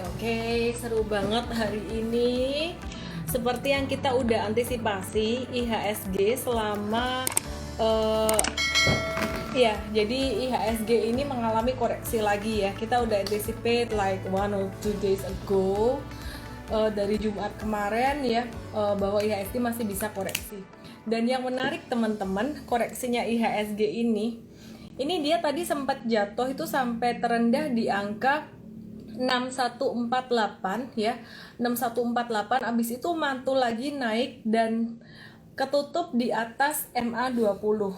Oke, seru banget hari ini. Seperti yang kita udah antisipasi IHSG selama eh, ya, jadi IHSG ini mengalami koreksi lagi ya. Kita udah anticipate like 1 or 2 days ago dari Jumat kemarin ya, bahwa IHSG masih bisa koreksi. Dan yang menarik teman-teman, koreksinya IHSG ini dia tadi sempat jatuh itu sampai terendah di angka 6148 ya, 6148. Abis itu mantul lagi naik dan ketutup di atas MA20.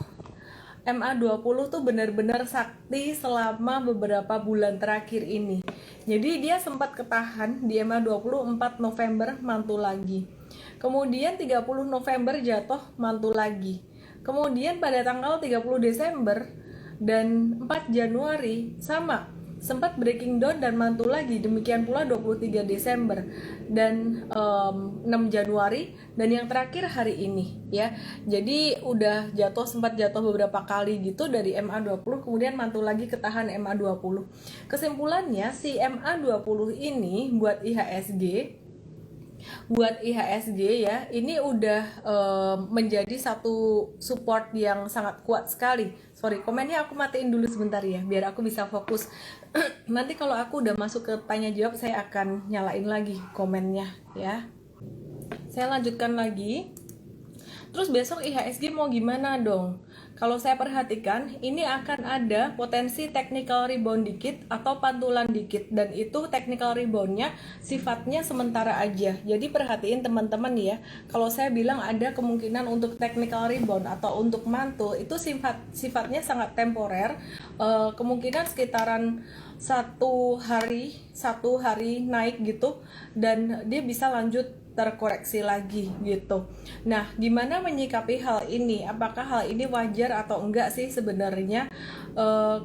MA20 tuh benar-benar sakti selama beberapa bulan terakhir ini. Jadi dia sempat ketahan di MA20 4 November mantul lagi. Kemudian 30 November jatuh mantul lagi. Kemudian pada tanggal 30 Desember dan 4 Januari sama sempat breaking down dan mantul lagi. Demikian pula 23 Desember dan 6 Januari dan yang terakhir hari ini ya. Jadi udah sempat jatuh beberapa kali gitu dari MA20, kemudian mantul lagi ketahan MA20. Kesimpulannya si MA20 ini buat IHSG ya, ini udah menjadi satu support yang sangat kuat sekali. Sorry, komennya aku matiin dulu sebentar ya, biar aku bisa fokus. Nanti kalau aku udah masuk ke tanya jawab, saya akan nyalain lagi komennya ya. Saya lanjutkan lagi. Terus besok IHSG mau gimana dong? Kalau saya perhatikan, ini akan ada potensi technical rebound dikit atau pantulan dikit, dan itu technical reboundnya sifatnya sementara aja. Jadi perhatiin teman-teman ya, kalau saya bilang ada kemungkinan untuk technical rebound atau untuk mantul, itu sifatnya sangat temporer. Kemungkinan sekitaran satu hari naik gitu, dan dia bisa lanjut terkoreksi lagi gitu. Nah, gimana menyikapi hal ini? Apakah hal ini wajar atau enggak sih sebenarnya?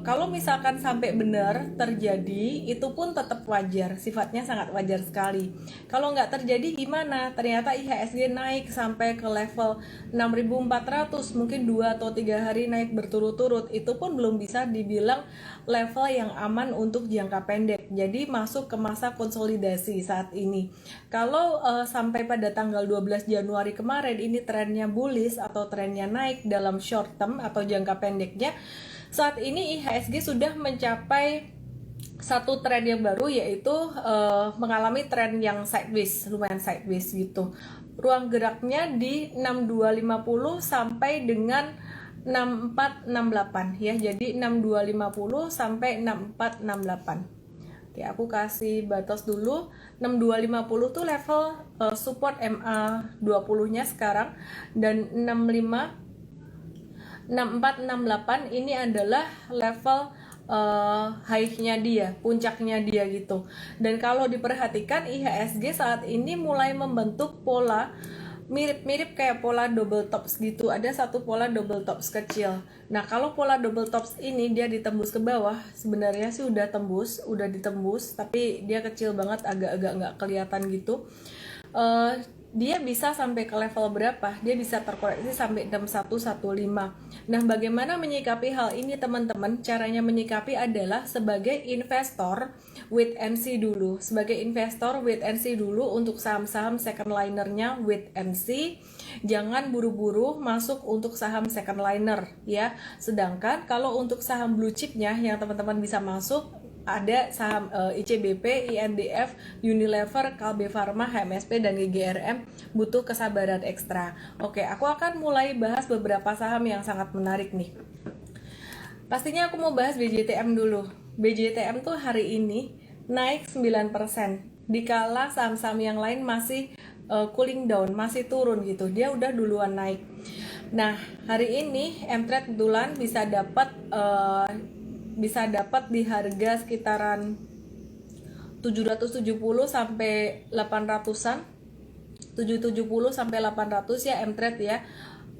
Kalau misalkan sampai benar terjadi, itu pun tetap wajar, sifatnya sangat wajar sekali. Kalau nggak terjadi gimana? Ternyata IHSG naik sampai ke level 6.400, mungkin 2 atau 3 hari naik berturut-turut, itu pun belum bisa dibilang level yang aman untuk jangka pendek. Jadi masuk ke masa konsolidasi saat ini. Kalau sampai pada tanggal 12 Januari kemarin ini trennya bullish atau trennya naik dalam short term atau jangka pendeknya, saat ini IHSG sudah mencapai satu tren yang baru, yaitu mengalami tren yang sideways, lumayan sideways gitu. Ruang geraknya di 6250 sampai dengan 6468 ya. Jadi 6250 sampai 6468. Oke, aku kasih batas dulu. 6250 tuh level support MA20-nya sekarang, dan 6468 ini adalah level high-nya dia, puncaknya dia gitu. Dan kalau diperhatikan IHSG saat ini mulai membentuk pola mirip-mirip kayak pola double tops gitu. Ada satu pola double tops kecil. Nah, kalau pola double tops ini dia ditembus ke bawah, sebenarnya sih udah ditembus, tapi dia kecil banget, agak-agak nggak kelihatan gitu. Dia bisa sampai ke level berapa? Dia bisa terkoreksi sampai 6115. Nah, bagaimana menyikapi hal ini teman-teman? Caranya menyikapi adalah sebagai investor wait and see dulu. Sebagai investor wait and see dulu untuk saham-saham second linernya, wait and see. Jangan buru-buru masuk untuk saham second liner ya. Sedangkan kalau untuk saham blue chipnya yang teman-teman bisa masuk, ada saham ICBP, INDF, Unilever, Kalbe Farma, HMSP, dan GGRM, butuh kesabaran ekstra. Oke, aku akan mulai bahas beberapa saham yang sangat menarik nih. Pastinya aku mau bahas BJTM dulu. BJTM tuh hari ini naik 9%. Dikala saham-saham yang lain masih cooling down, masih turun gitu. Dia udah duluan naik. Nah, hari ini Mtrade kebetulan bisa dapat di harga sekitaran 770 sampai 800-an. 770 sampai 800 ya Mtrade ya.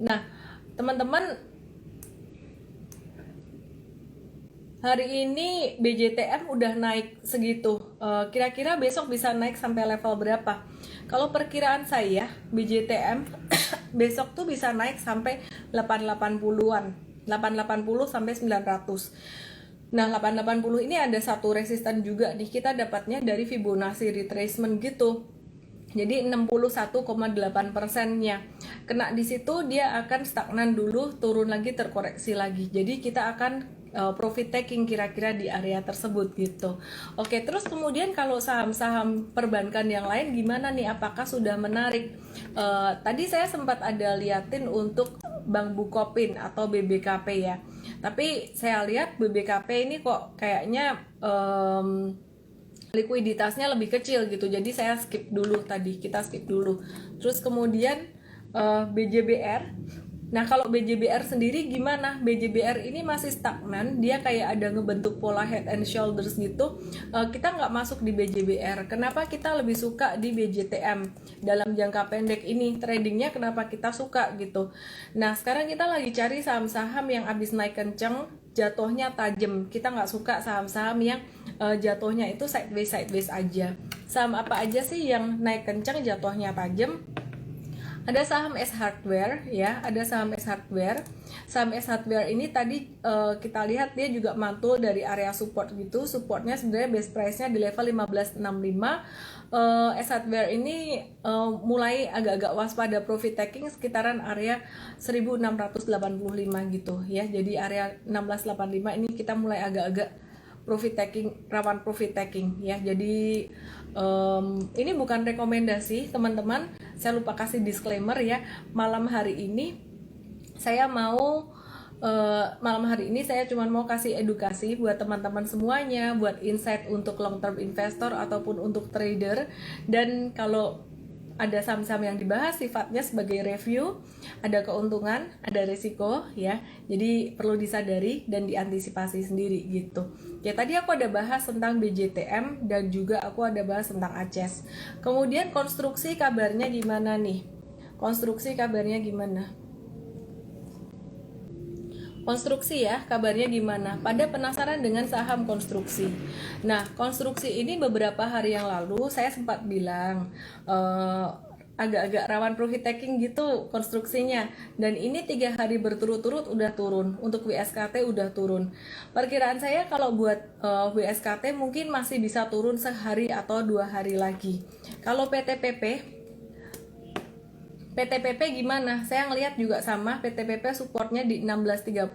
Nah, teman-teman, hari ini BJTM udah naik segitu. Kira-kira besok bisa naik sampai level berapa? Kalau perkiraan saya, BJTM besok tuh bisa naik sampai 880-an. 880 sampai 900. Nah, 880 ini ada satu resisten juga nih, kita dapatnya dari Fibonacci retracement gitu. Jadi 61,8%-nya kena di situ, dia akan stagnan dulu, turun lagi, terkoreksi lagi. Jadi kita akan profit taking kira-kira di area tersebut gitu. Oke, terus kemudian kalau saham-saham perbankan yang lain gimana nih? Apakah sudah menarik? Tadi saya sempat ada liatin untuk Bank Bukopin atau BBKP ya. Tapi saya lihat BBKP ini kok kayaknya likuiditasnya lebih kecil gitu, jadi saya skip dulu tadi, kita skip dulu. Terus kemudian BJBR. Nah, kalau BJBR sendiri gimana? BJBR ini masih stagnan, dia kayak ada ngebentuk pola head and shoulders gitu. Kita nggak masuk di BJBR. Kenapa kita lebih suka di BJTM dalam jangka pendek ini? Tradingnya kenapa kita suka gitu? Nah, sekarang kita lagi cari saham-saham yang abis naik kenceng, jatuhnya tajam. Kita nggak suka saham-saham yang jatuhnya itu sideways aja. Saham apa aja sih yang naik kenceng jatuhnya tajam? Ada saham S Hardware ya, ada saham S Hardware. Saham S Hardware ini tadi kita lihat dia juga mantul dari area support gitu. Supportnya sebenarnya base price-nya di level 1565. S Hardware ini mulai agak-agak waspada profit taking sekitaran area 1685 gitu ya. Jadi area 1685 ini kita mulai agak-agak profit taking, rawan profit taking ya. Jadi ini bukan rekomendasi teman-teman, saya lupa kasih disclaimer ya. Malam hari ini saya cuma mau kasih edukasi buat teman-teman semuanya, buat insight untuk long term investor ataupun untuk trader. Dan kalau ada saham-saham yang dibahas sifatnya sebagai review, ada keuntungan, ada resiko ya. Jadi perlu disadari dan diantisipasi sendiri gitu. Ya, tadi aku ada bahas tentang BJTM dan juga aku ada bahas tentang ACES. Kemudian konstruksi kabarnya gimana nih? Konstruksi kabarnya gimana? Konstruksi ya, kabarnya gimana? Pada penasaran dengan saham konstruksi. Nah, konstruksi ini beberapa hari yang lalu saya sempat bilang agak-agak rawan profit taking gitu konstruksinya. Dan ini 3 hari berturut-turut udah turun. Untuk WSKT udah turun. Perkiraan saya kalau buat WSKT mungkin masih bisa turun sehari atau 2 hari lagi. Kalau PTPP gimana? Saya ngelihat juga sama, PTPP supportnya di 1630,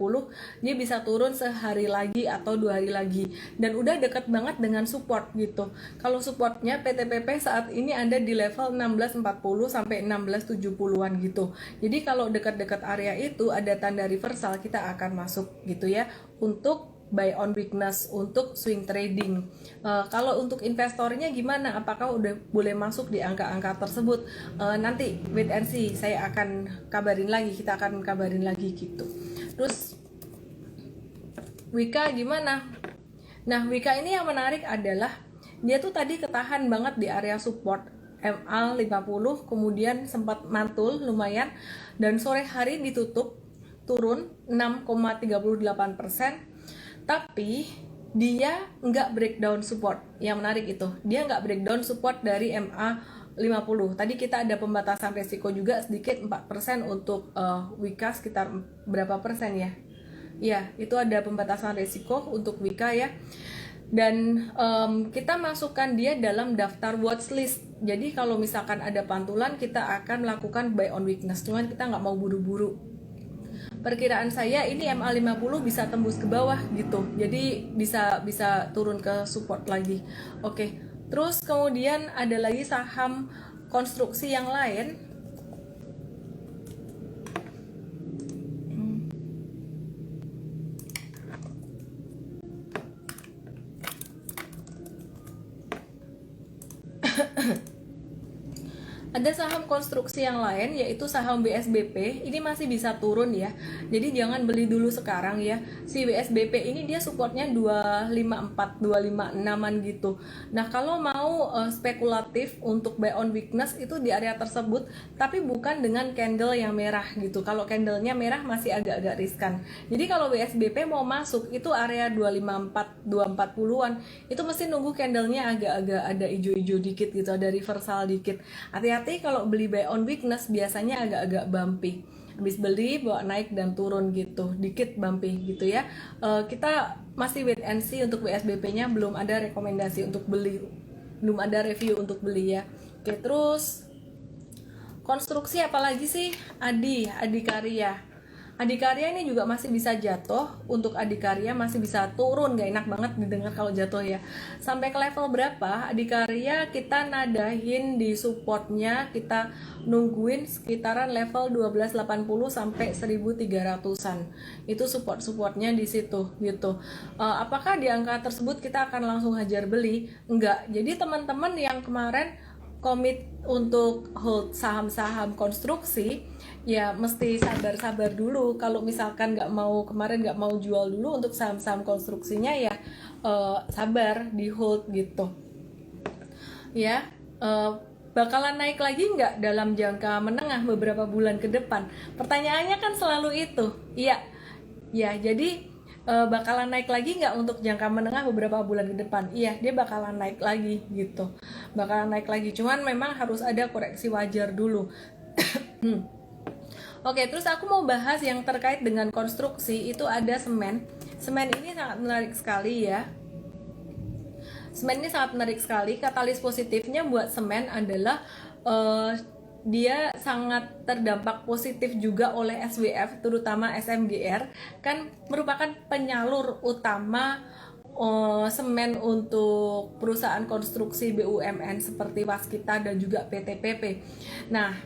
dia bisa turun sehari lagi atau 2 hari lagi, dan udah deket banget dengan support gitu. Kalau supportnya PTPP saat ini ada di level 1640 sampai 1670-an gitu. Jadi kalau dekat-dekat area itu ada tanda reversal, kita akan masuk gitu ya untuk buy on weakness, untuk swing trading. Kalau untuk investornya gimana? Apakah udah boleh masuk di angka-angka tersebut? Nanti wait and see, saya akan kabarin lagi, kita akan kabarin lagi gitu. Terus Wika gimana? Nah, Wika ini yang menarik adalah dia tuh tadi ketahan banget di area support MA50, kemudian sempat mantul lumayan, dan sore hari ditutup turun 6,38%. Tapi dia nggak breakdown support. Yang menarik itu, dia nggak breakdown support dari MA50. Tadi kita ada pembatasan resiko juga sedikit 4% untuk Wika, sekitar berapa persen ya? Ya, itu ada pembatasan resiko untuk Wika ya. Dan kita masukkan dia dalam daftar watchlist. Jadi kalau misalkan ada pantulan, kita akan melakukan buy on weakness. Cuman kita nggak mau buru-buru. Perkiraan saya ini MA50 bisa tembus ke bawah gitu. Jadi bisa turun ke support lagi. Oke. Terus kemudian ada lagi saham konstruksi yang lain. Ada saham konstruksi yang lain yaitu saham WSBP, ini masih bisa turun ya. Jadi jangan beli dulu sekarang ya. Si WSBP ini dia supportnya 254, 256an gitu. Nah, kalau mau spekulatif untuk buy on weakness itu di area tersebut, tapi bukan dengan candle yang merah gitu. Kalau candlenya merah masih agak-agak riskan. Jadi kalau WSBP mau masuk itu area 254, 240-an, itu mesti nunggu candlenya agak-agak ada hijau-hijau dikit gitu, ada reversal dikit. Hati-hati kalau beli buy on weakness biasanya agak-agak bumpy. habis beli bawa naik dan turun gitu, dikit bumpy gitu ya. Kita masih wait and see untuk WSBP-nya, belum ada rekomendasi untuk beli, belum ada review untuk beli ya. Oke, terus konstruksi apalagi sih? Adikarya. Adikarya ini juga masih bisa jatuh. Untuk Adikarya masih bisa turun, gak enak banget didengar kalau jatuh ya. Sampai ke level berapa? Adikarya kita nadahin di supportnya, kita nungguin sekitaran level 1280 sampai 1300-an. Itu supportnya di situ gitu. Apakah di angka tersebut kita akan langsung hajar beli? Enggak. Jadi teman-teman yang kemarin komit untuk hold saham-saham konstruksi ya mesti sabar-sabar dulu. Kalau misalkan kemarin nggak mau jual dulu untuk saham-saham konstruksinya ya sabar di hold gitu ya. Bakalan naik lagi nggak dalam jangka menengah beberapa bulan ke depan? Pertanyaannya kan selalu itu. Iya ya, jadi bakalan naik lagi nggak untuk jangka menengah beberapa bulan ke depan? Iya, dia bakalan naik lagi gitu, bakalan naik lagi, cuman memang harus ada koreksi wajar dulu. Oke, terus aku mau bahas yang terkait dengan konstruksi. Itu ada semen. Semen ini sangat menarik sekali ya. Semen ini sangat menarik sekali. Katalis positifnya buat semen adalah dia sangat terdampak positif juga oleh SWF, terutama SMGR, kan merupakan penyalur utama semen untuk perusahaan konstruksi BUMN seperti Waskita dan juga PT-PP. Nah,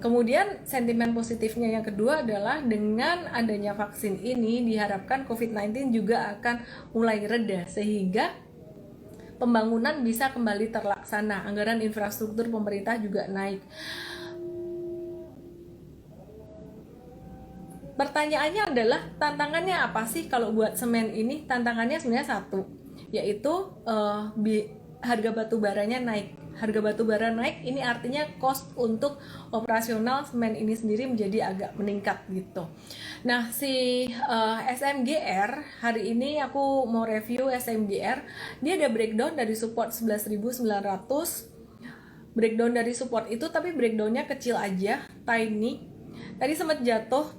kemudian sentimen positifnya yang kedua adalah dengan adanya vaksin ini diharapkan COVID-19 juga akan mulai reda sehingga pembangunan bisa kembali terlaksana, anggaran infrastruktur pemerintah juga naik. Pertanyaannya adalah tantangannya apa sih kalau buat semen ini? Tantangannya sebenarnya satu, yaitu harga batu baranya naik. Harga batu bara naik ini artinya cost untuk operasional semen ini sendiri menjadi agak meningkat gitu. Nah, si SMGR hari ini aku mau review SMGR. Dia ada breakdown dari support 11.900. Breakdown dari support itu tapi breakdownnya kecil aja, tiny. Tadi sempat jatuh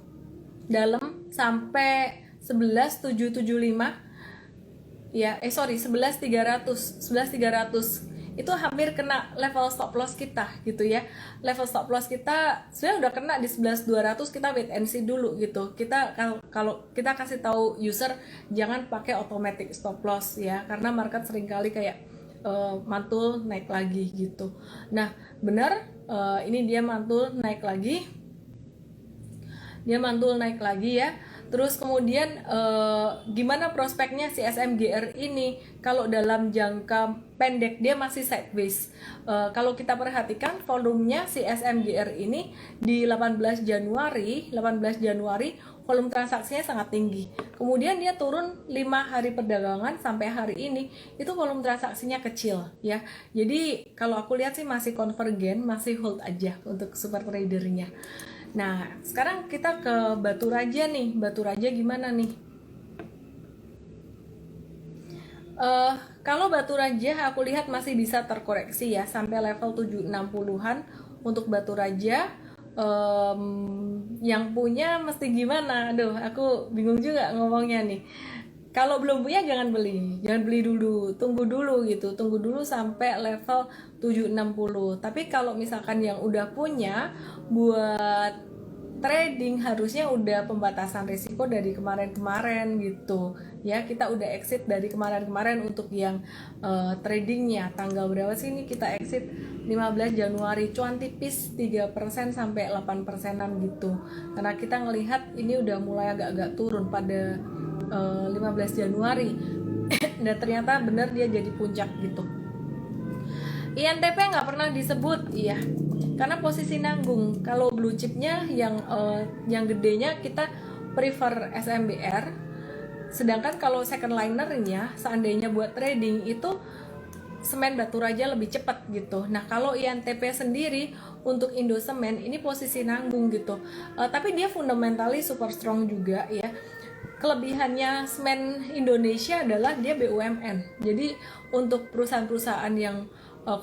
dalam sampai 11.775 ya, 11.300 itu hampir kena level stop loss kita gitu ya. Level stop loss kita sebenarnya udah kena di 11.200, kita wait and see dulu gitu. Kita kalau kita kasih tahu user jangan pakai automatic stop loss ya, karena market seringkali kayak mantul naik lagi gitu. Nah, benar ini dia mantul naik lagi. Dia mantul naik lagi ya. Terus kemudian gimana prospeknya si SMGR ini? Kalau dalam jangka pendek dia masih sideways. Kalau kita perhatikan volumenya si SMGR ini di 18 Januari volume transaksinya sangat tinggi. Kemudian dia turun 5 hari perdagangan sampai hari ini itu volume transaksinya kecil ya. Jadi kalau aku lihat sih masih konvergen, masih hold aja untuk super tradernya. Nah, sekarang kita ke Batu Raja nih. Batu Raja gimana nih? Kalau Batu Raja aku lihat masih bisa terkoreksi ya sampai level 760-an untuk Batu Raja. Yang punya mesti gimana? Aduh, aku bingung juga ngomongnya nih. Kalau belum punya jangan beli dulu, tunggu dulu gitu, tunggu dulu sampai level 760. Tapi kalau misalkan yang udah punya, buat trading harusnya udah pembatasan risiko dari kemarin-kemarin gitu ya. Kita udah exit dari kemarin-kemarin untuk yang tradingnya. Tanggal berapa sih ini kita exit? 15 Januari, cuan tipis 3% sampai 8%-an gitu. Karena kita ngelihat ini udah mulai agak-agak turun pada 15 Januari dan ternyata benar dia jadi puncak gitu. INTP nggak pernah disebut, iya, karena posisi nanggung. Kalau blue chipnya yang gedenya kita prefer SMBR, sedangkan kalau second linernya seandainya buat trading itu semen Batu Raja lebih cepat gitu. Nah, kalau INTP sendiri untuk Indosemen ini posisi nanggung gitu, tapi dia fundamentally super strong juga ya. Kelebihannya semen Indonesia adalah dia BUMN. Jadi untuk perusahaan-perusahaan yang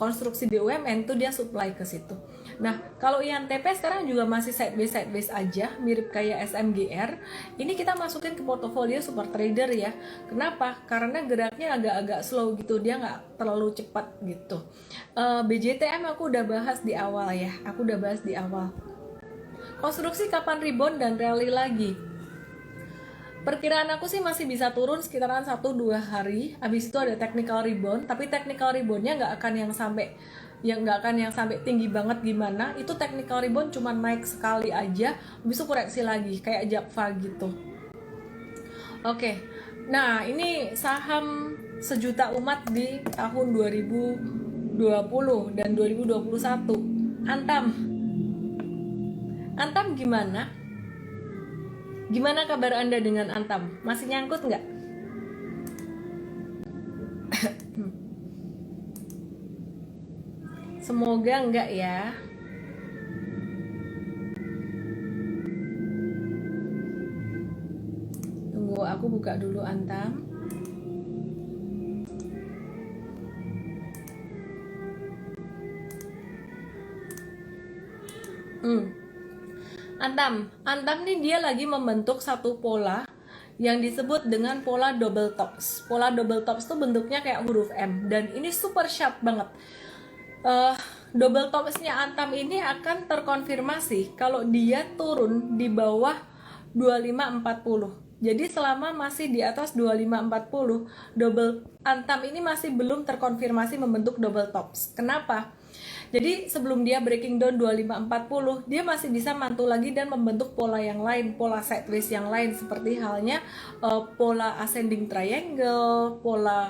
konstruksi BUMN itu dia supply ke situ. Nah, kalau INTP sekarang juga masih sideways aja, mirip kayak SMGR. Ini kita masukin ke portofolio super trader ya. Kenapa? Karena geraknya agak-agak slow gitu, dia nggak terlalu cepat gitu. BJTM aku udah bahas di awal ya, Konstruksi kapan rebound dan rally lagi? Perkiraan aku sih masih bisa turun sekitaran 1-2 hari. Habis itu ada technical rebound, tapi technical reboundnya nggak akan yang sampai tinggi banget gimana. Itu technical rebound cuma naik sekali aja, habis itu koreksi lagi kayak Japfa gitu. Oke. Nah, ini saham sejuta umat di tahun 2020 dan 2021. Antam gimana? Gimana kabar Anda dengan Antam? Masih nyangkut nggak? Semoga enggak ya. Tunggu, aku buka dulu Antam. Antam nih dia lagi membentuk satu pola yang disebut dengan pola double tops. Pola double tops tuh bentuknya kayak huruf M dan ini super sharp banget. Double topsnya Antam ini akan terkonfirmasi kalau dia turun di bawah 2540. Jadi selama masih di atas 2540, double Antam ini masih belum terkonfirmasi membentuk double tops. Kenapa? Jadi sebelum dia breaking down 2540, dia masih bisa mantul lagi dan membentuk pola yang lain, pola sideways yang lain seperti halnya pola ascending triangle, pola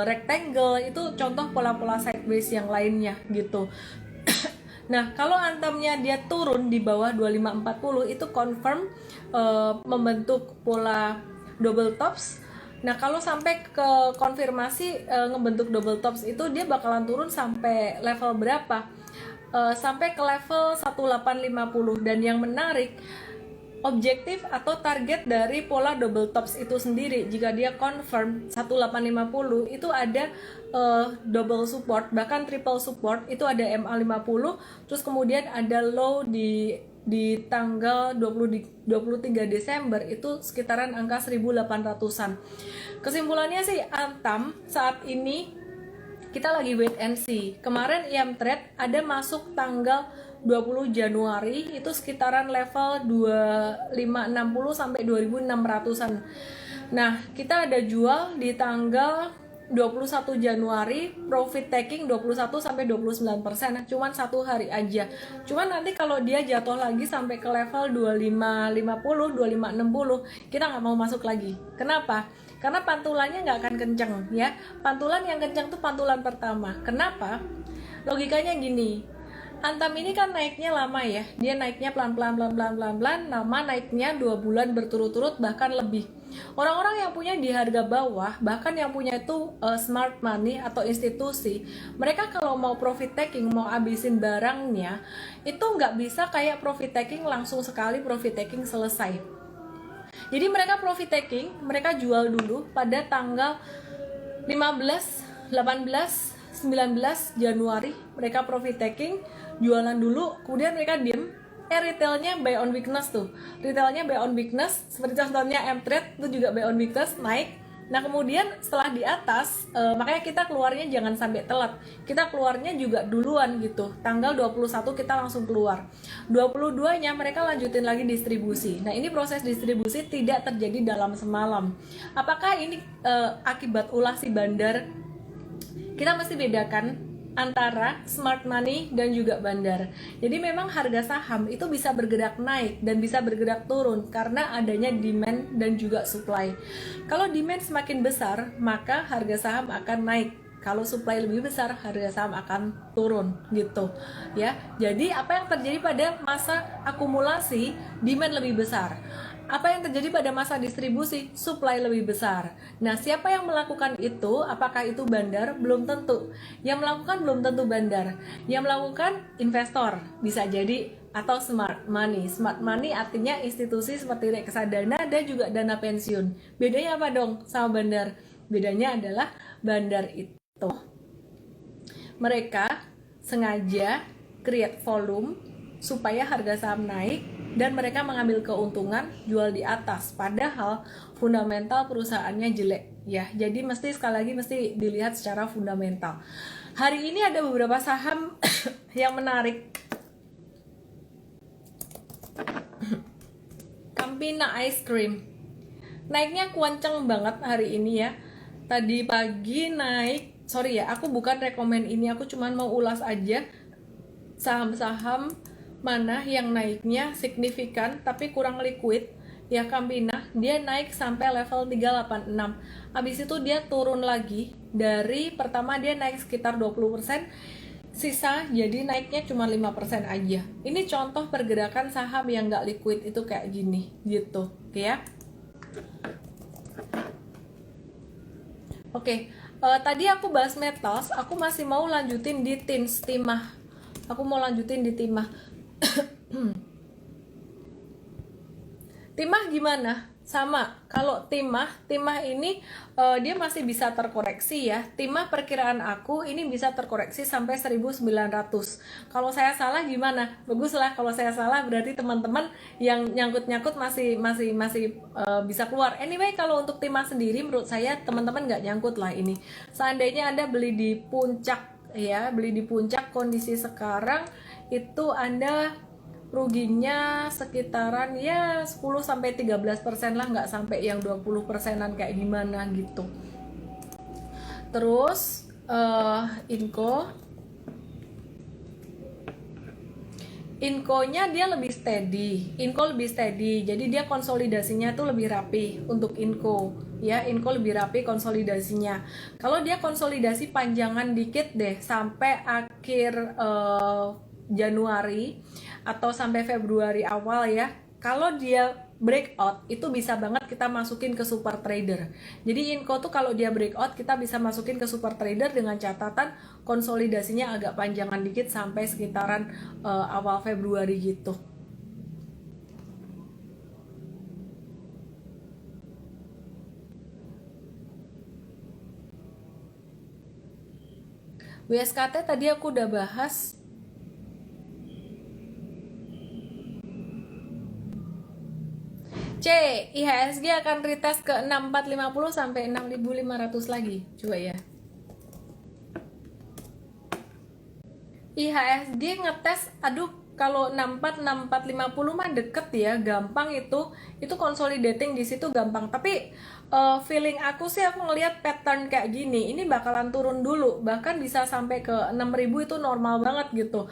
rectangle, itu contoh pola-pola sideways yang lainnya gitu. Nah, kalau Antamnya dia turun di bawah 2540 itu confirm membentuk pola double tops. Nah, kalau sampai ke konfirmasi ngebentuk double tops itu dia bakalan turun sampai level berapa? Sampai ke level 1850 dan yang menarik objektif atau target dari pola double tops itu sendiri jika dia confirm 1850 itu ada double support bahkan triple support itu ada MA50 terus kemudian ada low di tanggal 23 Desember itu sekitaran angka 1800-an. Kesimpulannya sih Antam saat ini kita lagi wait and see. Kemarin IM Trade ada masuk tanggal 20 Januari itu sekitaran level 2560 sampai 2600-an. Nah, kita ada jual di tanggal 21 Januari, profit taking 21 sampai 29%, cuman satu hari aja. Cuman nanti kalau dia jatuh lagi sampai ke level 2550, 2560, kita nggak mau masuk lagi. Kenapa? Karena pantulannya nggak akan kenceng ya. Pantulan yang kenceng tuh pantulan pertama. Kenapa? Logikanya gini. Antam ini kan naiknya lama ya. Dia naiknya pelan-pelan, lama naiknya 2 bulan berturut-turut bahkan lebih. Orang-orang yang punya di harga bawah, bahkan yang punya itu smart money atau institusi, mereka kalau mau profit taking, mau abisin barangnya, itu nggak bisa kayak profit taking langsung sekali profit taking selesai. Jadi mereka profit taking, mereka jual dulu pada tanggal 15, 18, 19 Januari, mereka profit taking, jualan dulu, kemudian mereka diem. Retailnya buy on weakness tuh. Retailnya buy on weakness, seperti contohnya M-Trade itu juga buy on weakness, naik. Nah kemudian setelah di atas, makanya kita keluarnya jangan sampai telat. Kita keluarnya juga duluan gitu. Tanggal 21 kita langsung keluar. 22-nya mereka lanjutin lagi distribusi. Nah ini proses distribusi tidak terjadi dalam semalam. Apakah ini akibat ulah si bandar? Kita mesti bedakan antara smart money dan juga bandar. Jadi memang harga saham itu bisa bergerak naik dan bisa bergerak turun karena adanya demand dan juga supply. Kalau demand semakin besar, maka harga saham akan naik. Kalau supply lebih besar, harga saham akan turun gitu ya. Jadi apa yang terjadi pada masa akumulasi, demand lebih besar. Apa yang terjadi pada masa distribusi, supply lebih besar. Nah, siapa yang melakukan itu? Apakah itu bandar? Belum tentu. Yang melakukan belum tentu bandar. Yang melakukan investor, bisa jadi, atau smart money. Smart money artinya institusi seperti reksadana dan juga dana pensiun. Bedanya apa dong sama bandar? Bedanya adalah bandar itu mereka sengaja create volume supaya harga saham naik dan mereka mengambil keuntungan jual di atas, padahal fundamental perusahaannya jelek ya. Jadi sekali lagi mesti dilihat secara fundamental. Hari ini ada beberapa saham yang menarik. Campina Ice Cream naiknya kenceng banget hari ini ya. Tadi pagi naik, sorry ya, aku bukan rekomen ini, aku cuman mau ulas aja saham-saham mana yang naiknya signifikan tapi kurang liquid ya. Campina dia naik sampai level 386, habis itu dia turun lagi. Dari pertama dia naik sekitar 20%, sisa jadi naiknya cuma 5% aja. Ini contoh pergerakan saham yang nggak liquid itu kayak gini gitu, oke ya. Oke, tadi aku bahas metals, aku masih mau lanjutin di timah. Aku mau lanjutin di timah. Timah gimana? Sama, kalau timah ini dia masih bisa terkoreksi ya. Timah perkiraan aku ini bisa terkoreksi sampai 1900. Kalau saya salah gimana? Bagus lah, kalau saya salah berarti teman-teman yang nyangkut-nyangkut masih bisa keluar. Anyway, kalau untuk timah sendiri menurut saya teman-teman nggak nyangkut lah ini. Seandainya Anda beli di puncak ya, beli di puncak kondisi sekarang itu Anda ruginya sekitaran ya 10-13% lah, nggak sampai yang 20%an kayak gimana gitu. Terus Inco-nya dia lebih steady. Inco lebih steady, jadi dia konsolidasinya tuh lebih rapi untuk Inco ya. Inco lebih rapi konsolidasinya. Kalau dia konsolidasi panjangan dikit deh sampai akhir Januari atau sampai Februari awal ya. Kalau dia breakout itu bisa banget kita masukin ke super trader. Jadi Inco tuh kalau dia breakout kita bisa masukin ke super trader dengan catatan konsolidasinya agak panjangan dikit sampai sekitaran awal Februari gitu. WSKT tadi aku udah bahas. C, IHSG akan retest ke 6450 sampai 6500 lagi. Coba ya. IHSG ngetes, aduh kalau 64 mah deket ya, gampang itu consolidating di situ gampang. Tapi feeling aku sih, aku ngelihat pattern kayak gini, ini bakalan turun dulu, bahkan bisa sampai ke 6000 itu normal banget gitu.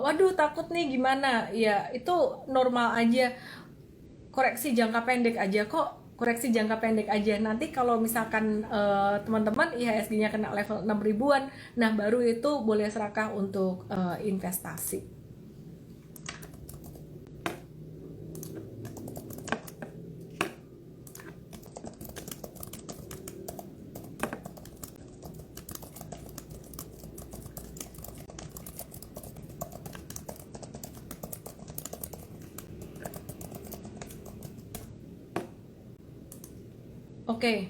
Waduh takut nih gimana ya, itu normal aja. Koreksi jangka pendek aja kok, koreksi jangka pendek aja. Nanti kalau misalkan teman-teman IHSG-nya kena level 6000-an, nah baru itu boleh serakah untuk investasi. Oke.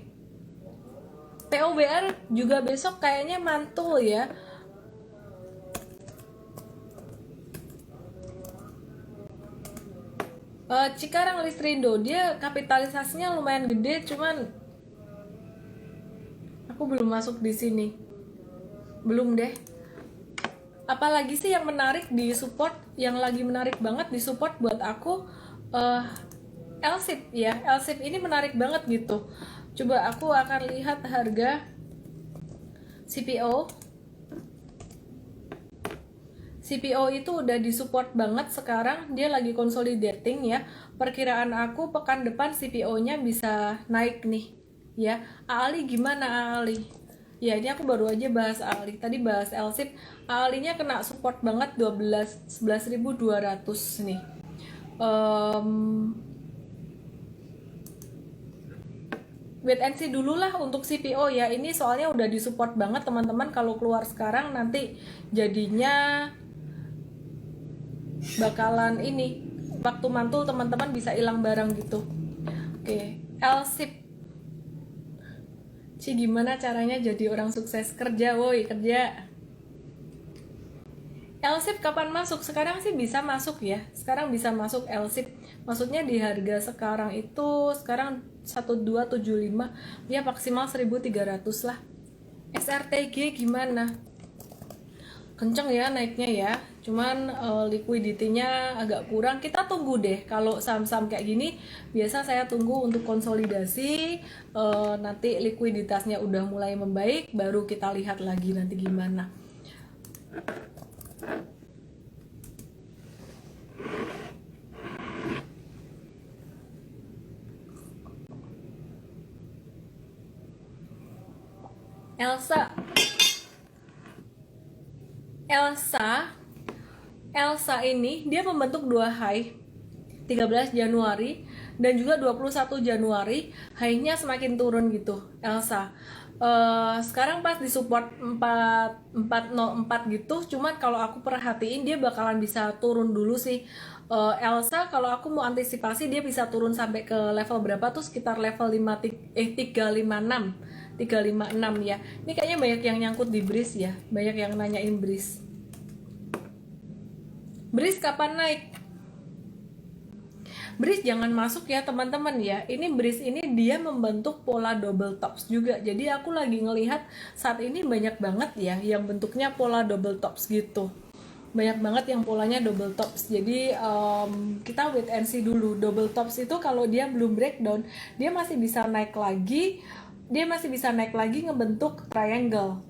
POBR juga besok kayaknya mantul ya. Cikarang Listrindo dia kapitalisasinya lumayan gede, cuman aku belum masuk di sini. Belum deh. Apalagi sih yang menarik di support, yang lagi menarik banget di support buat aku LSIP ya. LSIP ini menarik banget gitu. Coba aku akan lihat harga CPO. CPO itu udah disupport banget sekarang, dia lagi consolidating ya. Perkiraan aku pekan depan CPO-nya bisa naik nih ya. AALI gimana AALI? Ya ini aku baru aja bahas AALI, tadi bahas LSIP. AALI-nya kena support banget 11.200 nih. Wait and see dulu lah untuk CPO ya. Ini soalnya udah disupport banget teman-teman. Kalau keluar sekarang nanti jadinya bakalan ini, waktu mantul teman-teman bisa hilang barang gitu. Oke, LSIP. Ci gimana caranya jadi orang sukses? Kerja woi, kerja. LSIP kapan masuk? Sekarang sih bisa masuk ya. Sekarang bisa masuk LSIP. Maksudnya di harga sekarang itu sekarang 1275 ya, maksimal 1300 lah. SRTG gimana? Kenceng ya naiknya ya, cuman liquidity-nya agak kurang. Kita tunggu deh, kalau saham-saham kayak gini biasa saya tunggu untuk konsolidasi, nanti likuiditasnya udah mulai membaik, baru kita lihat lagi nanti gimana. Elsa Elsa Elsa ini dia membentuk dua high, 13 Januari dan juga 21 Januari. High-nya semakin turun gitu Elsa. Sekarang pas di support 404 gitu, cuman kalau aku perhatiin dia bakalan bisa turun dulu sih. Elsa kalau aku mau antisipasi dia bisa turun sampai ke level berapa tuh, sekitar level 356 ya. Ini kayaknya banyak yang nyangkut di BRIS ya, banyak yang nanyain BRIS. BRIS kapan naik? BRIS jangan masuk ya teman-teman ya. Ini BRIS ini dia membentuk pola double tops juga. Jadi aku lagi ngelihat saat ini banyak banget ya yang bentuknya pola double tops gitu. Banyak banget yang polanya double tops. Jadi kita wait and see dulu. Double tops itu kalau dia belum breakdown, dia masih bisa naik lagi. Dia masih bisa naik lagi ngebentuk triangle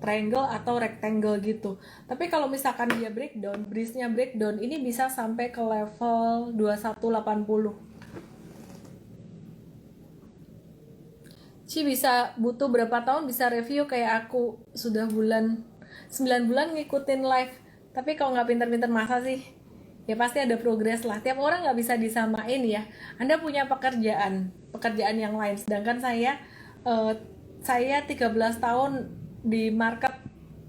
atau rectangle gitu. Tapi kalau misalkan dia breakdown, BRIS-nya breakdown, ini bisa sampai ke level 2180. Ci bisa butuh berapa tahun bisa review kayak aku, sudah 9 bulan ngikutin live. Tapi kalau nggak pinter-pinter masa sih? Ya pasti ada progres lah. Tiap orang nggak bisa disamain ya. Anda punya pekerjaan yang lain, sedangkan saya 13 tahun di market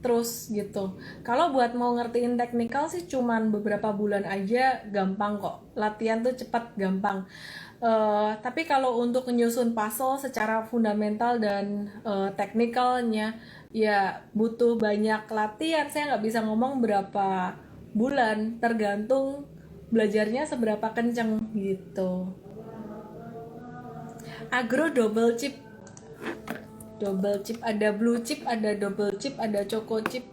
terus gitu. Kalau buat mau ngertiin teknikal sih cuman beberapa bulan aja, gampang kok. Latihan tuh cepat, gampang. Tapi kalau untuk menyusun puzzle secara fundamental dan teknikalnya ya butuh banyak latihan. Saya nggak bisa ngomong berapa bulan, tergantung belajarnya seberapa kenceng gitu. Agro double chip, ada blue chip, ada double chip, ada choco chip.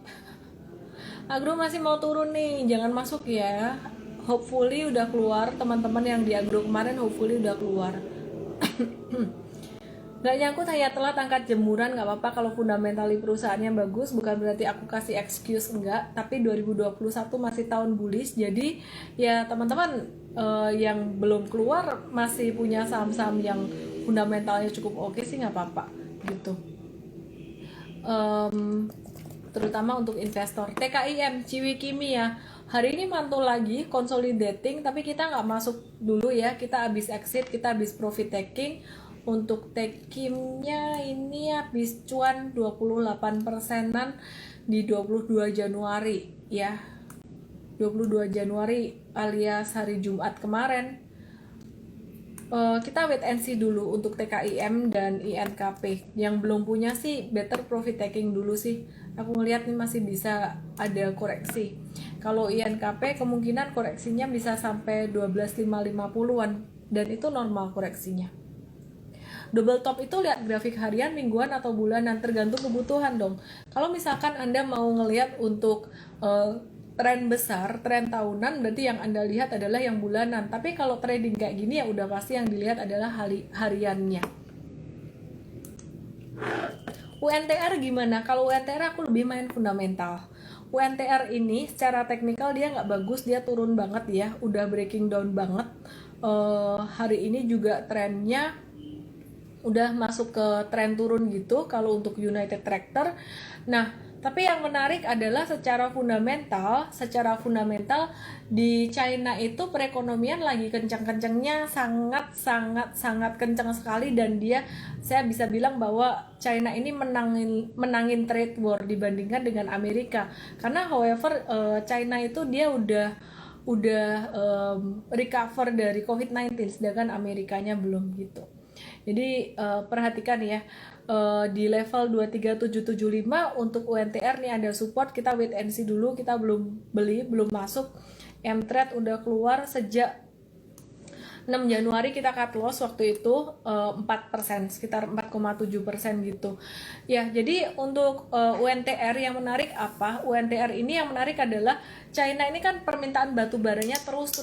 Agro masih mau turun nih, jangan masuk ya. Hopefully udah keluar, teman-teman yang di agro kemarin hopefully udah keluar. Gak nyangkut hanya telat angkat jemuran, gak apa-apa kalau fundamentali perusahaannya bagus, bukan berarti aku kasih excuse, enggak. Tapi 2021 masih tahun bullish, jadi ya teman-teman yang belum keluar masih punya saham-saham yang fundamentalnya cukup oke sih, gak apa-apa gitu. Terutama untuk investor. TKIM, Ciwi Kimia hari ini mantul lagi consolidating, tapi kita nggak masuk dulu ya, kita habis exit, kita habis profit taking. Untuk Tekimnya ini habis cuan 28%-an di 22 Januari ya, 22 Januari alias hari Jumat kemarin. Kita wait and see dulu untuk TKIM dan INKP. Yang belum punya sih better profit taking dulu sih. Aku ngeliat nih masih bisa ada koreksi. Kalau INKP kemungkinan koreksinya bisa sampai 12.550-an dan itu normal koreksinya. Double top itu lihat grafik harian, mingguan atau bulanan, tergantung kebutuhan dong. Kalau misalkan Anda mau ngelihat untuk tren besar, tren tahunan, berarti yang Anda lihat adalah yang bulanan. Tapi kalau trading kayak gini ya udah pasti yang dilihat adalah hariannya. UNTR gimana? Kalau UNTR aku lebih main fundamental. UNTR ini secara teknikal dia nggak bagus, dia turun banget ya, udah breaking down banget. Hari ini juga trennya udah masuk ke tren turun gitu kalau untuk United Tractor. Nah, tapi yang menarik adalah secara fundamental di China itu perekonomian lagi kencang-kencangnya, sangat kencang sekali, dan saya bisa bilang bahwa China ini menangin trade war dibandingkan dengan Amerika. Karena however China itu dia udah recover dari COVID-19, sedangkan Amerikanya belum gitu. Jadi perhatikan ya, di level 23775 untuk UNTR nih ada support, kita wait and see dulu, kita belum beli, belum masuk. M-Trade udah keluar sejak 6 Januari kita cut loss waktu itu 4%, sekitar 4,7% gitu. Ya, jadi untuk UNTR yang menarik apa? UNTR ini yang menarik adalah China ini kan permintaan batu baranya terus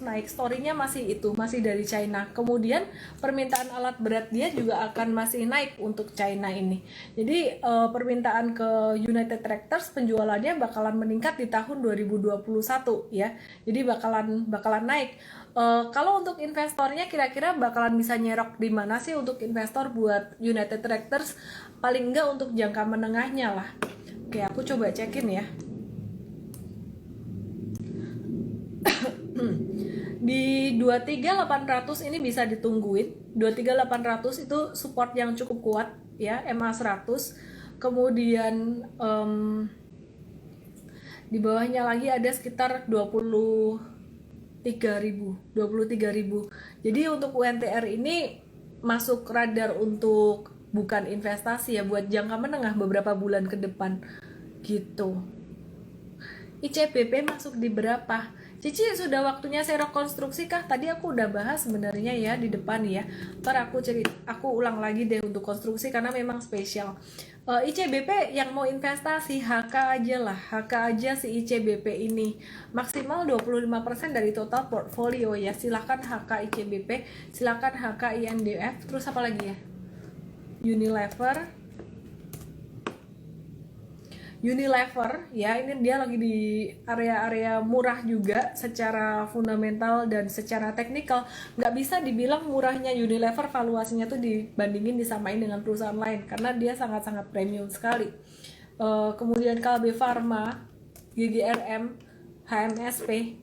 naik. Story-nya masih itu, masih dari China. Kemudian permintaan alat berat dia juga akan masih naik untuk China ini. Jadi permintaan ke United Tractors penjualannya bakalan meningkat di tahun 2021 ya. Jadi bakalan naik. Kalau untuk investornya kira-kira bakalan bisa nyerok di mana sih untuk investor buat United Tractors? Paling enggak untuk jangka menengahnya lah. Oke, aku coba cekin ya. Di 23800 ini bisa ditungguin. 23800 itu support yang cukup kuat ya, MA 100. Kemudian di bawahnya lagi ada sekitar 23.000. Jadi untuk UNTR ini masuk radar untuk bukan investasi ya, buat jangka menengah beberapa bulan ke depan gitu. ICBP masuk di berapa? Cici, sudah waktunya serok konstruksi kah? Tadi aku udah bahas sebenarnya ya di depan ya. Ntar aku ulang lagi deh untuk konstruksi karena memang spesial. ICBP yang mau investasi HK aja lah, HK aja si ICBP ini maksimal 25% dari total portfolio ya. Silakan HK ICBP, silakan HK INDF, terus apa lagi ya? Unilever ya, ini dia lagi di area-area murah juga secara fundamental dan secara teknikal. Nggak bisa dibilang murahnya Unilever, valuasinya tuh dibandingin disamain dengan perusahaan lain karena dia sangat-sangat premium sekali. Kemudian Kalbe Pharma, GGRM, HMSP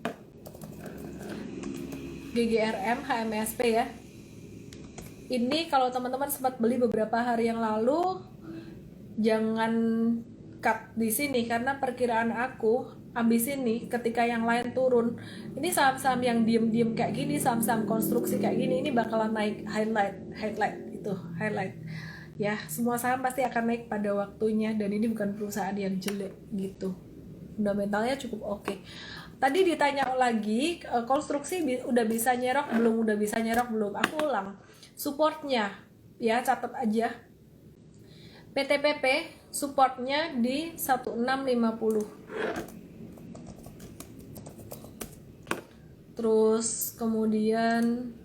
ya. Ini kalau teman-teman sempat beli beberapa hari yang lalu, jangan cut di sini karena perkiraan aku abis ini ketika yang lain turun, ini saham-saham yang diem-diem kayak gini, saham-saham konstruksi kayak gini, ini bakalan naik highlight ya. Semua saham pasti akan naik pada waktunya dan ini bukan perusahaan yang jelek gitu, fundamentalnya cukup oke. Tadi ditanya lagi, konstruksi udah bisa nyerok belum? Aku ulang, supportnya ya, catat aja. PTPP supportnya di 1650. Terus kemudian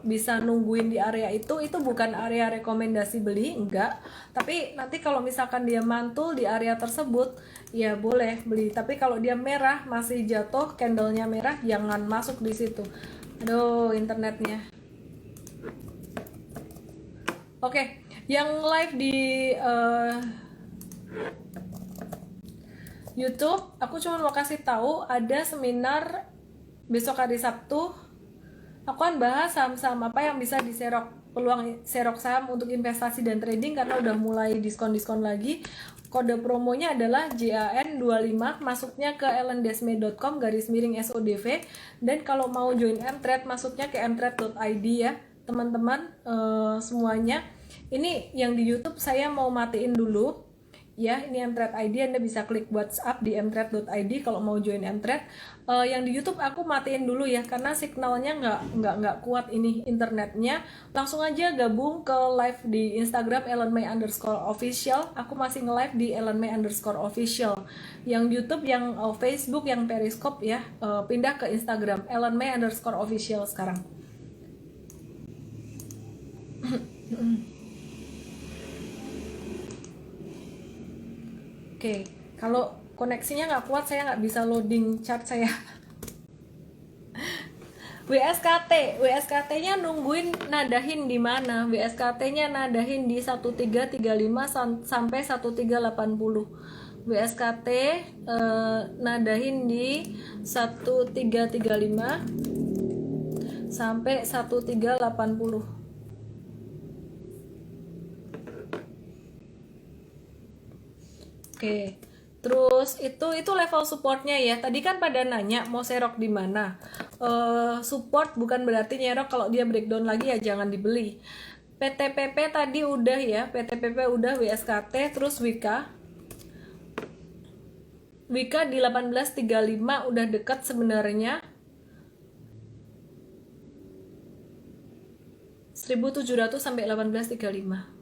bisa nungguin di area itu bukan area rekomendasi beli, enggak. Tapi nanti kalau misalkan dia mantul di area tersebut, ya boleh beli. Tapi kalau dia merah, masih jatuh, candlenya merah, jangan masuk di situ. Aduh, internetnya. Oke, yang live di YouTube, aku cuma mau kasih tahu ada seminar besok hari Sabtu. Aku akan bahas saham-saham apa yang bisa diserok, peluang serok saham untuk investasi dan trading karena udah mulai diskon-diskon lagi. Kode promonya adalah JAN25, masuknya ke ellendesme.com/SODV, dan kalau mau join M-Trade masuknya ke mtrade.id ya teman-teman semuanya. Ini yang di YouTube saya mau matiin dulu ya, ini M-Trade ID, Anda bisa klik WhatsApp di mtrade.id kalau mau join M-Trade. Yang di YouTube aku matiin dulu ya karena signalnya nggak kuat ini internetnya. Langsung aja gabung ke live di Instagram @ellenmay_official. Aku masih nge-live di @ellenmay_official. Yang YouTube, yang Facebook, yang Periscope ya, pindah ke Instagram @ellenmay_official sekarang. Oke, kalau koneksinya nggak kuat saya nggak bisa loading chart saya. WSKT-nya nungguin nadahin di mana? WSKT-nya nadahin di 1335 sampai 1380. WSKT nadahin di 1335 sampai 1380. Oke, Terus itu level supportnya ya. Tadi kan pada nanya mau serok di mana. Support bukan berarti nyerok, kalau dia breakdown lagi ya jangan dibeli. PTPP tadi udah ya, PTPP udah, WSKT, terus Wika. Wika di 1835 udah dekat sebenarnya. 1700 sampai 1835.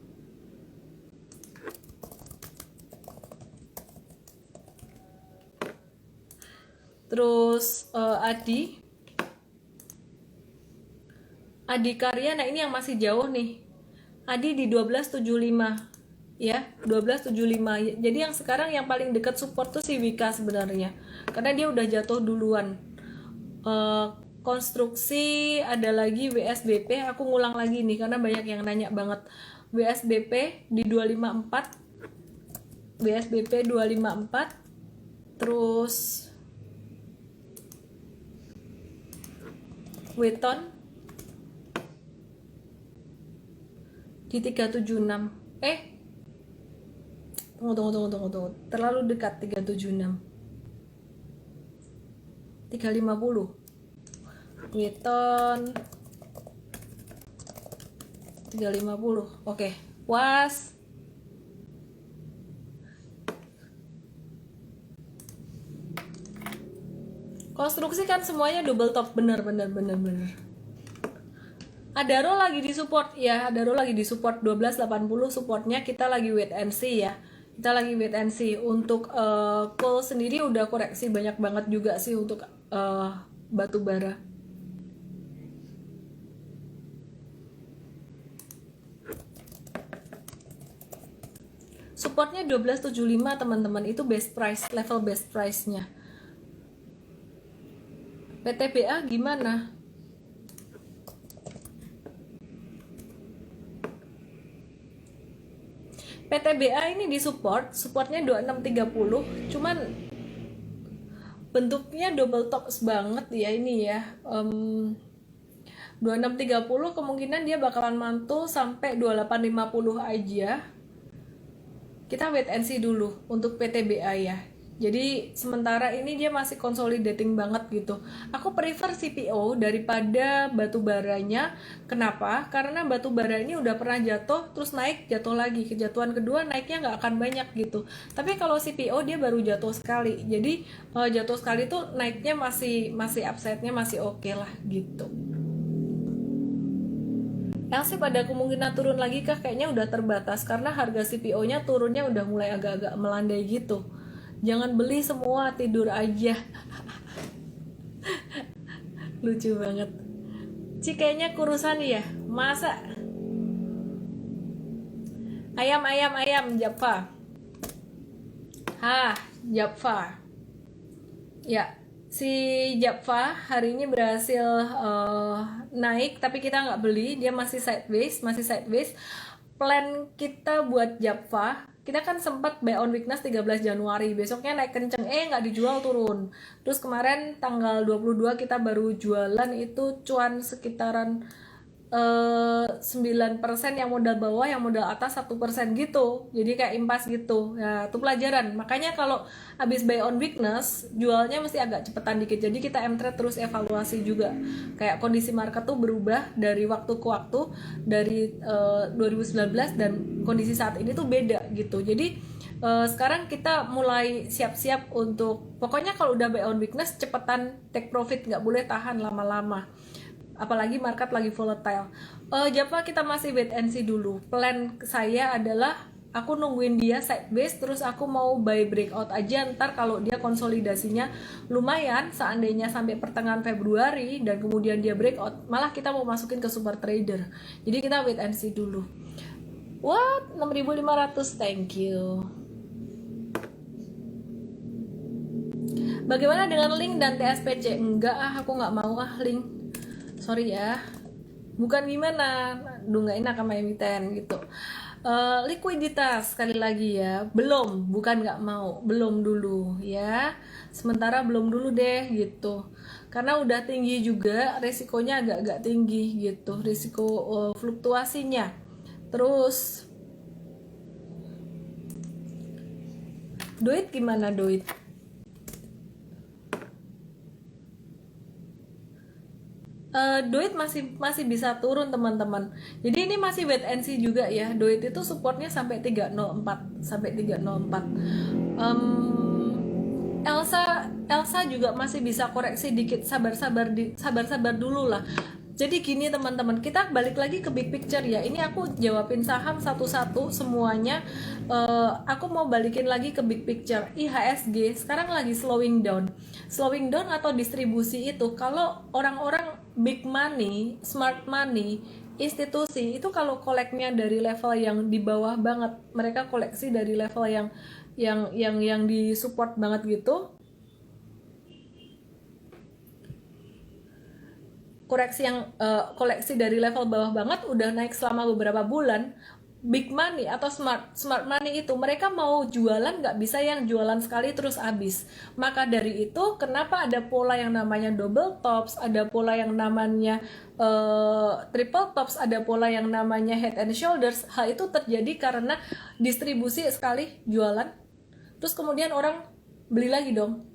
Terus Adi Karya, nah ini yang masih jauh nih. Adi di 1275 ya, 1275. Jadi yang sekarang yang paling dekat support tuh si Wika sebenarnya. Karena dia udah jatuh duluan. Konstruksi ada lagi WSBP, aku ngulang lagi nih karena banyak yang nanya banget. WSBP di 254. WSBP 254. Terus Weton di 376. Tunggu. Terlalu dekat 376. 350. Weton 350. Oke, was. Konstruksi kan semuanya double top, bener. Adaro lagi di support ya, Adaro lagi di support 1280 supportnya, kita lagi wait and see ya. Kita lagi wait and see. Untuk coal sendiri udah koreksi banyak banget juga sih untuk batu bara. Supportnya 1275 teman-teman, itu best price, level best price-nya. PTBA gimana? PTBA ini di supportnya 2630, cuman bentuknya double tops banget ya ini ya. 2630 kemungkinan dia bakalan mantul sampai 2850 aja. Kita wait and see dulu untuk PTBA ya. Jadi sementara ini dia masih consolidating banget gitu. Aku prefer CPO daripada batu baranya. Kenapa? Karena batu bara ini udah pernah jatuh, terus naik, jatuh lagi. Kejatuhan kedua naiknya nggak akan banyak gitu. Tapi kalau CPO dia baru jatuh sekali. Jadi jatuh sekali tuh naiknya masih upside-nya masih oke lah gitu. LC pada kemungkinan turun lagi kah? Kayaknya udah terbatas karena harga CPO-nya turunnya udah mulai agak-agak melandai gitu. Jangan beli semua, tidur aja. Lucu banget. Ci kayaknya kurusan ya. Masa? Ayam Java. Java. Ya, si Java hari ini berhasil naik, tapi kita nggak beli, dia masih sideways. Plan kita buat Java, kita kan sempat buy on weakness 13 Januari, besoknya naik kenceng, nggak dijual, turun. Terus kemarin tanggal 22 kita baru jualan, itu cuan sekitaran 9% yang modal bawah, yang modal atas 1% gitu. Jadi kayak impas gitu. Ya, itu pelajaran. Makanya kalau habis buy on weakness, jualnya mesti agak cepetan dikit. Jadi kita M-trade terus evaluasi juga. Kayak kondisi market tuh berubah dari waktu ke waktu, dari 2019 dan kondisi saat ini tuh beda gitu. Jadi sekarang kita mulai siap-siap untuk, pokoknya kalau udah buy on weakness cepetan take profit, nggak boleh tahan lama-lama, apalagi market lagi volatile. Java kita masih wait and see dulu. Plan saya adalah aku nungguin dia sideways, terus aku mau buy breakout aja. Ntar kalau dia konsolidasinya lumayan, seandainya sampai pertengahan Februari dan kemudian dia breakout, malah kita mau masukin ke super trader. Jadi kita wait and see dulu. What? 6.500, thank you. Bagaimana dengan link dan TSPC? Enggak aku nggak mau link. Sorry ya, bukan gimana, nggak enak sama emiten gitu. Likuiditas sekali lagi ya, bukan nggak mau, belum dulu ya, sementara belum dulu deh gitu, karena udah tinggi juga, resikonya agak-agak tinggi gitu, risiko fluktuasinya. Terus Doit gimana Doit? Doit masih bisa turun teman-teman. Jadi ini masih wait and see juga ya. Doit itu supportnya sampai 304. Elsa juga masih bisa koreksi dikit, sabar-sabar dulu lah. Jadi gini teman-teman, kita balik lagi ke big picture ya. Ini aku jawabin saham satu-satu semuanya. Aku mau balikin lagi ke big picture. IHSG sekarang lagi slowing down atau distribusi itu. Kalau orang-orang big money, smart money, institusi itu kalau koleknya dari level yang di bawah banget, mereka koleksi dari level yang di support banget gitu, koleksi dari level bawah banget udah naik selama beberapa bulan. Big money atau smart money itu mereka mau jualan nggak bisa yang jualan sekali terus habis. Maka dari itu kenapa ada pola yang namanya double tops, ada pola yang namanya triple tops, ada pola yang namanya head and shoulders. Hal itu terjadi karena distribusi sekali jualan, terus kemudian orang beli lagi dong.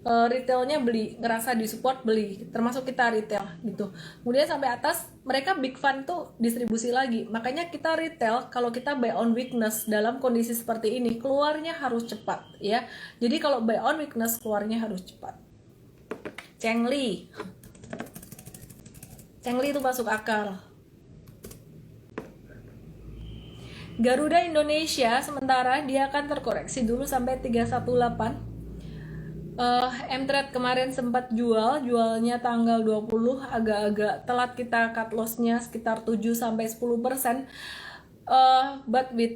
Retailnya beli, ngerasa disupport beli, termasuk kita retail gitu. Kemudian sampai atas mereka big fund tuh distribusi lagi. Makanya kita retail kalau kita buy on weakness dalam kondisi seperti ini keluarnya harus cepat ya. Jadi kalau buy on weakness keluarnya harus cepat. Chengli itu masuk akal. Garuda Indonesia sementara dia akan terkoreksi dulu sampai 318. M-Trade kemarin sempat jualnya tanggal 20, agak-agak telat kita cut loss-nya sekitar 7-10%. But we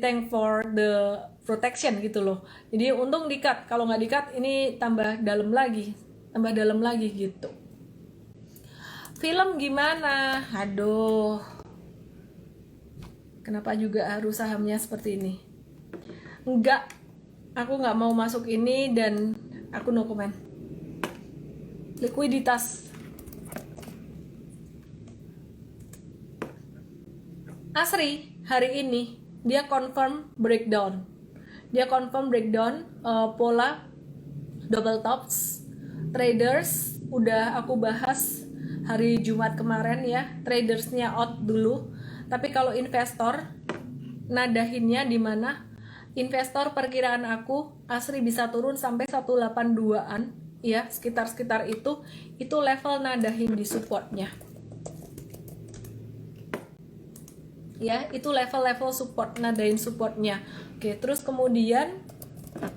thank for the protection gitu loh. Jadi untung di-cut, kalau nggak di-cut ini tambah dalam lagi gitu. Film gimana? Aduh, kenapa juga harus sahamnya seperti ini? Enggak, aku nggak mau masuk ini dan aku no comment. Likuiditas. Asri hari ini dia confirm breakdown. Pola double tops. Traders udah aku bahas hari Jumat kemarin ya. Tradersnya out dulu. Tapi kalau investor nadahinnya di mana? Investor perkiraan aku Asri bisa turun sampai 182-an ya, sekitar itu level nadahin di supportnya ya, itu level support, nadahin supportnya. Oke, terus kemudian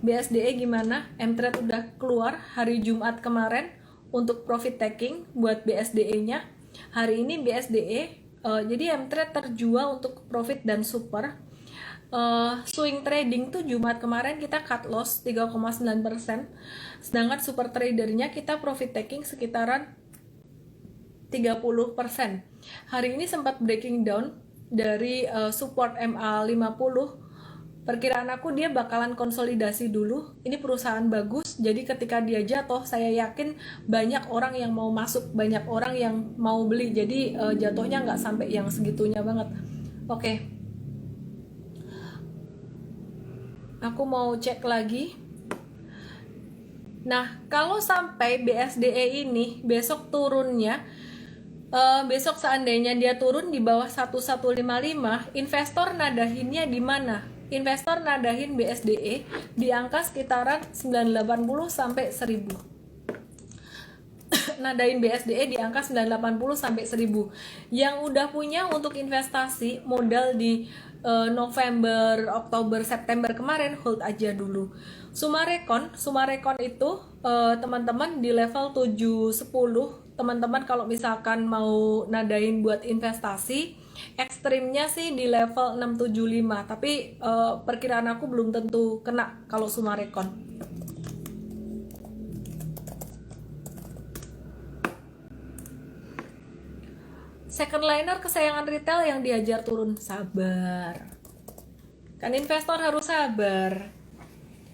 BSDE gimana? M-Trade udah keluar hari Jumat kemarin untuk profit taking buat BSDE nya. Hari ini BSDE jadi M-Trade terjual untuk profit dan super. Swing trading tuh Jumat kemarin kita cut loss 3,9%, sedangkan super tradernya kita profit taking sekitaran 30%. Hari ini sempat breaking down dari support MA50. Perkiraan aku dia bakalan konsolidasi dulu. Ini perusahaan bagus, jadi ketika dia jatuh saya yakin banyak orang yang mau masuk, banyak orang yang mau beli, jadi jatuhnya nggak sampai yang segitunya banget. Oke. Aku mau cek lagi. Nah, kalau sampai BSDE ini besok turunnya, besok seandainya dia turun di bawah 1155, investor nadahinnya di mana? Investor nadahin BSDE di angka sekitaran 980 sampai 1000. Nadahin BSDE di angka 980 sampai 1000. Yang udah punya untuk investasi modal di November, Oktober, September kemarin hold aja dulu. Sumarekon itu teman-teman di level 710. Teman-teman kalau misalkan mau nadain buat investasi, ekstrimnya sih di level 675, tapi perkiraan aku belum tentu kena kalau Sumarekon. Second liner kesayangan retail yang diajar turun, sabar. Kan investor harus sabar.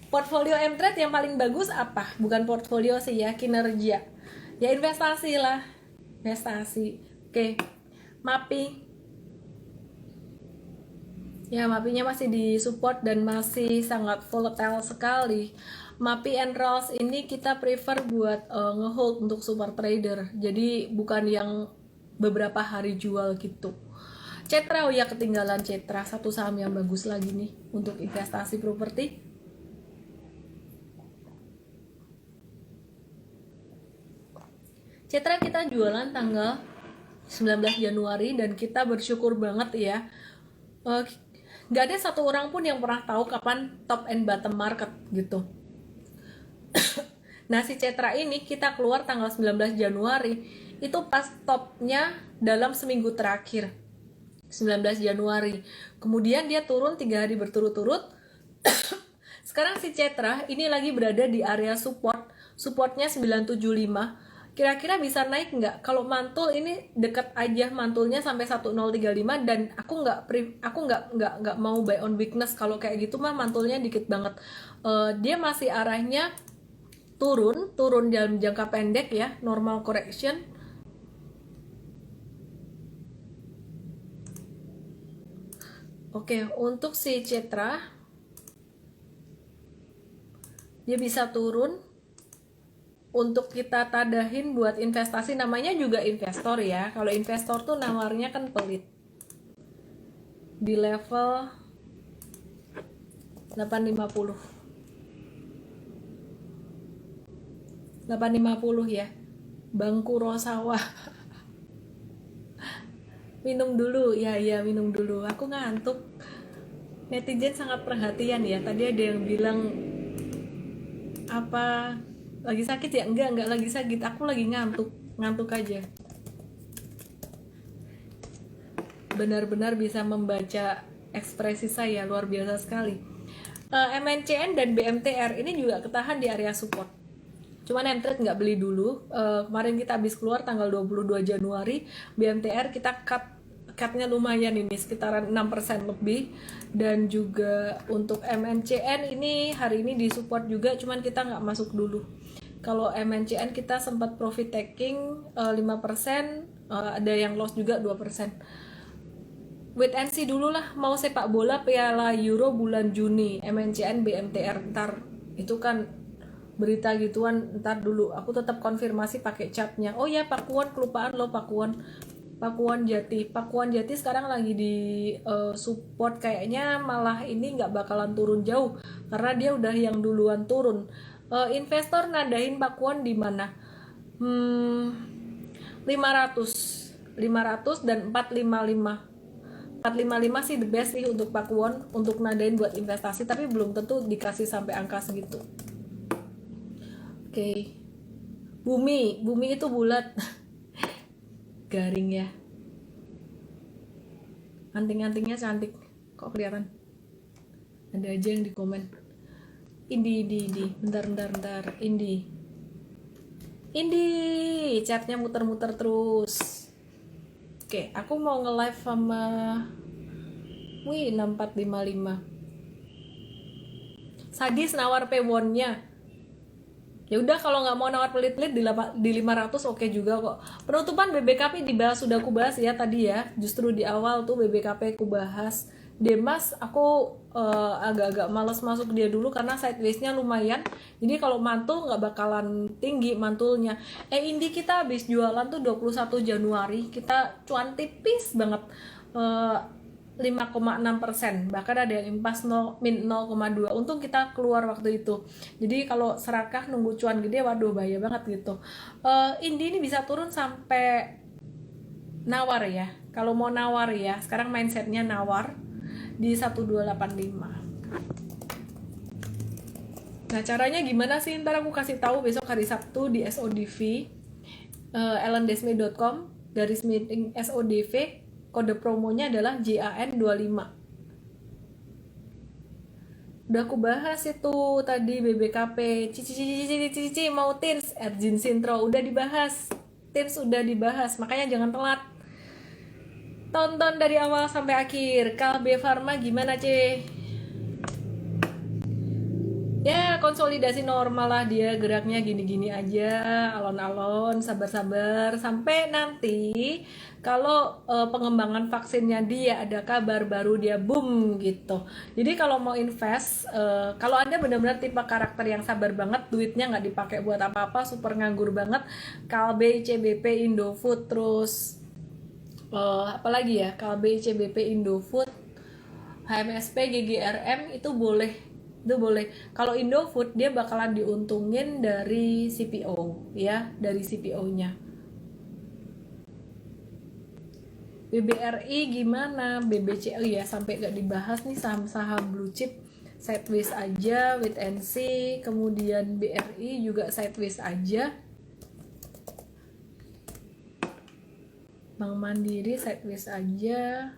Portfolio M-Trade yang paling bagus apa? Bukan portfolio sih ya, kinerja. Ya investasi lah. Investasi. Oke. MAPI. Ya, MAPI-nya masih di support dan masih sangat volatile sekali. MAPI and Rolls ini kita prefer buat ngehold untuk super trader. Jadi bukan yang beberapa hari jual gitu. Cetra, oh ya ketinggalan Cetra, satu saham yang bagus lagi nih untuk investasi properti. Cetra kita jualan tanggal 19 Januari dan kita bersyukur banget ya. Gak ada satu orang pun yang pernah tahu kapan top and bottom market gitu. Nah si Cetra ini kita keluar tanggal 19 Januari, itu pas topnya dalam seminggu terakhir 19 Januari. Kemudian dia turun 3 hari berturut-turut. Sekarang si Cetra ini lagi berada di area support, supportnya 975. Kira-kira bisa naik nggak? Kalau mantul ini deket aja mantulnya sampai 1035 dan aku nggak mau buy on weakness. Kalau kayak gitu mah mantulnya dikit banget. Dia masih arahnya turun dalam jangka pendek ya, normal correction. Oke, untuk si Cetra dia bisa turun untuk kita tadahin buat investasi, namanya juga investor ya. Kalau investor tuh nawarnya kan pelit. Di level 850 ya. Bangku Rosawa. Minum dulu, ya minum dulu. Aku ngantuk. Netizen sangat perhatian ya. Tadi ada yang bilang apa lagi sakit ya? Enggak lagi sakit. Aku lagi ngantuk aja. Benar-benar bisa membaca ekspresi saya, luar biasa sekali. MNCN dan BMTR ini juga ketahan di area support. Cuman Mtrade nggak beli dulu. Kemarin kita habis keluar tanggal 22 Januari. BMTR kita cutnya lumayan ini, sekitaran 6% lebih. Dan juga untuk MNCN ini hari ini di support juga, cuman kita nggak masuk dulu. Kalau MNCN kita sempat profit taking 5%, ada yang loss juga 2%. Wait and see dulu lah, mau sepak bola Piala Euro bulan Juni, MNCN BMTR ntar itu kan berita gituan, ntar dulu aku tetap konfirmasi pakai catnya. Oh ya, Pakuan kelupaan loh, Pakuan Jati sekarang lagi di support, kayaknya malah ini nggak bakalan turun jauh karena dia udah yang duluan turun. Investor nadahin Pakuan di mana? 500 dan 455 sih the best sih untuk Pakuan untuk nadain buat investasi, tapi belum tentu dikasih sampai angka segitu. Oke. Bumi itu bulat. Garing ya. Anting-antingnya cantik. Kok kelihatan? Ada aja yang di komen. Indi. Bentar. Indi. Chatnya muter-muter terus. Oke, aku mau nge-live sama 6455. Sadis nawar pewonnya. Ya udah, kalau nggak mau nawar pelit-pelit di 500 oke juga kok. Penutupan BBKP dibahas, sudah aku bahas ya tadi ya. Justru di awal tuh BBKP aku bahas. Demas aku agak-agak males masuk dia dulu karena sideways-nya lumayan. Jadi kalau mantul nggak bakalan tinggi mantulnya. Indi kita habis jualan tuh 21 Januari. Kita cuan tipis banget. 5,6%, bahkan ada yang impas min 0,2. Untung kita keluar waktu itu. Jadi kalau serakah nunggu cuan gede, waduh bahaya banget gitu. Indi ini bisa turun sampai nawar ya. Kalau mau nawar ya, sekarang mindsetnya nawar di 1285. Nah caranya gimana sih? Ntar aku kasih tahu besok hari Sabtu di SODV, ellendesme.com / SODV. Kode promonya adalah JAN25. Udah aku bahas itu tadi BBKP, cici mau TINS, Erjin Sintro udah dibahas, TINS udah dibahas, makanya jangan telat. Tonton dari awal sampai akhir. Kalbe Pharma gimana, Ce? Ya konsolidasi normal lah, dia geraknya gini-gini aja, alon-alon, sabar-sabar sampai nanti kalau pengembangan vaksinnya dia ada kabar baru dia boom gitu. Jadi kalau mau invest, kalau Anda benar-benar tipe karakter yang sabar banget, duitnya nggak dipakai buat apa-apa, super nganggur banget, Kalbe, CBP, Indofood, terus apalagi ya, Kalbe, CBP, Indofood, HMSP, GGRM itu boleh. Kalau Indofood dia bakalan diuntungin dari CPO ya, dari CPO-nya. BBRI gimana? BBC, oh ya sampai gak dibahas nih saham-saham blue chip, sideways aja, wait and see. Kemudian BRI juga sideways aja. Bank Mandiri sideways aja.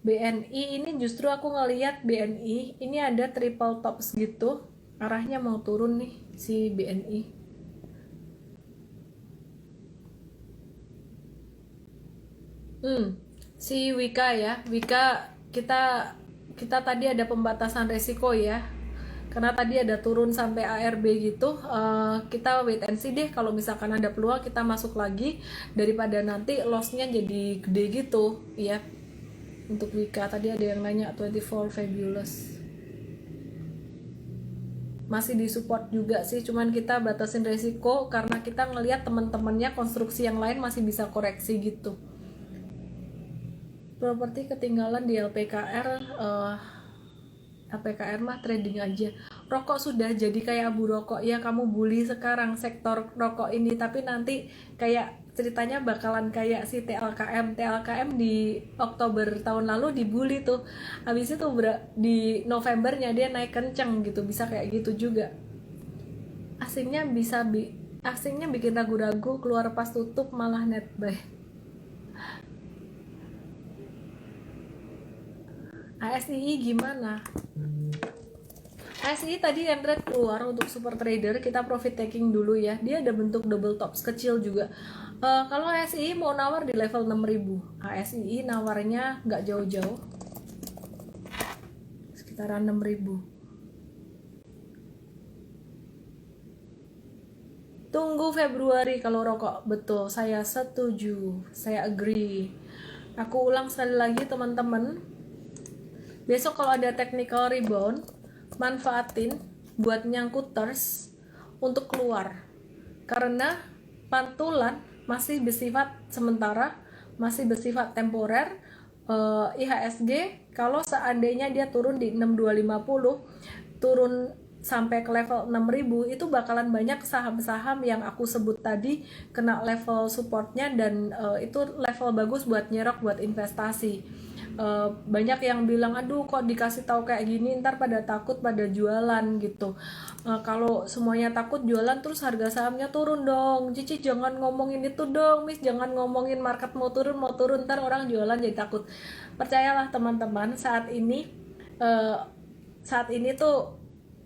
BNI ini justru aku ngelihat BNI ini ada triple tops gitu, arahnya mau turun nih si BNI. Si Wika ya, Wika kita tadi ada pembatasan resiko ya, karena tadi ada turun sampai ARB gitu. Kita wait and see deh, kalau misalkan ada peluang kita masuk lagi daripada nanti lossnya jadi gede gitu ya. Untuk Wika tadi ada yang nanya 24 Fabulous masih disupport juga sih, cuman kita batasin resiko karena kita ngelihat teman-temannya konstruksi yang lain masih bisa koreksi gitu. Properti ketinggalan di LPKR, LPKR mah trading aja. Rokok sudah jadi kayak abu rokok ya, kamu bully sekarang sektor rokok ini, tapi nanti kayak ceritanya bakalan kayak si TLKM di Oktober tahun lalu dibully tuh, habis itu di Novembernya dia naik kenceng gitu, bisa kayak gitu juga. Asingnya bikin ragu-ragu, keluar pas tutup malah net buy. ASI gimana? ASI tadi yang red keluar untuk super trader, kita profit taking dulu ya. Dia ada bentuk double tops kecil juga. Kalau ASI mau nawar di level 6000, ASI nawarnya nggak jauh-jauh, sekitaran 6000. Tunggu Februari kalau rokok, betul, saya setuju, saya agree. Aku ulang sekali lagi teman-teman, besok kalau ada technical rebound, manfaatin buat nyangkuters untuk keluar, karena pantulan masih bersifat sementara, masih bersifat temporer. IHSG kalau seandainya dia turun di 6250, turun sampai ke level 6000, itu bakalan banyak saham-saham yang aku sebut tadi kena level supportnya, dan itu level bagus buat nyerok, buat investasi. Banyak yang bilang aduh kok dikasih tahu kayak gini ntar pada takut pada jualan gitu. Kalau semuanya takut jualan terus harga sahamnya turun dong. Cici jangan ngomongin itu dong, Miss, jangan ngomongin market mau turun ntar orang jualan jadi takut. Percayalah teman-teman, saat ini tuh